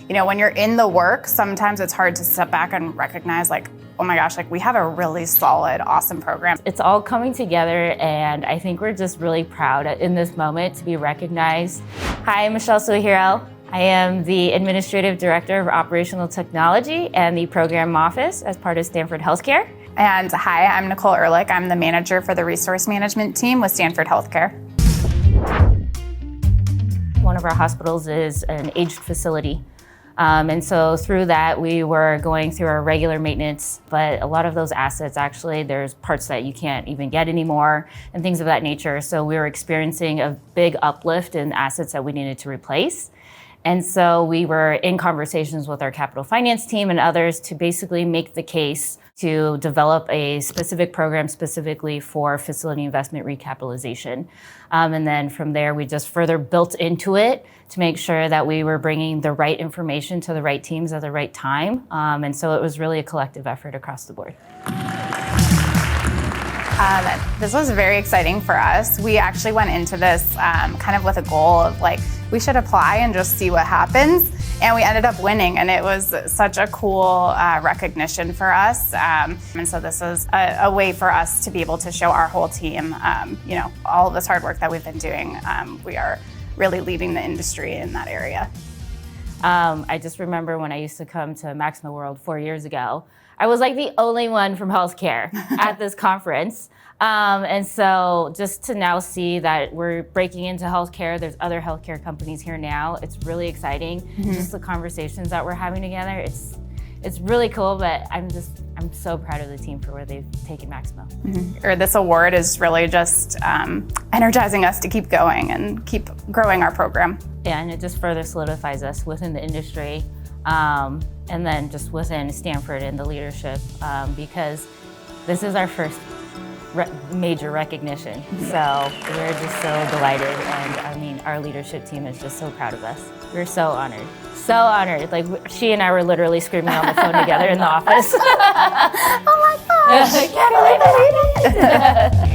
when you're in the work, sometimes it's hard to step back and recognize like, oh my gosh, like we have a really solid, awesome program. It's all coming together, and I think we're just really proud in this moment to be recognized. Hi, I'm Michelle Suhiro. I am the Administrative Director of Operational Technology and the Program Office as part of Stanford Health Care. And hi, I'm Nicole Ehrlich. I'm the manager for the resource management team with Stanford Health Care. One of our hospitals is an aged facility. And so through that, we were going through our regular maintenance, but a lot of those assets, actually, there's parts that you can't even get anymore and things of that nature. So we were experiencing a big uplift in assets that we needed to replace. And so we were in conversations with our capital finance team and others to basically make the case to develop a specific program specifically for facility investment recapitalization. And then from there, we just further built into it to make sure that we were bringing the right information to the right teams at the right time. And so it was really a collective effort across the board. This was very exciting for us. We actually went into this kind of with a goal of like, we should apply and just see what happens. And we ended up winning, and it was such a cool recognition for us. And so this is a way for us to be able to show our whole team, all of this hard work that we've been doing. We are really leading the industry in that area. I just remember when I used to come to MaximoWorld 4 years ago, I was like the only one from healthcare at this conference. And so just to now see that we're breaking into healthcare, there's other healthcare companies here now, it's really exciting. Mm-hmm. Just the conversations that we're having together, it's really cool, but I'm so proud of the team for where they've taken Maximo. Mm-hmm. This award is really just energizing us to keep going and keep growing our program. Yeah, and it just further solidifies us within the industry, and then just within Stanford and the leadership, because this is our first major recognition. So we're just so delighted, and I mean, our leadership team is just so proud of us. We're so honored. So honored. Like, she and I were literally screaming on the phone together in the office. Oh my gosh, I can't believe it.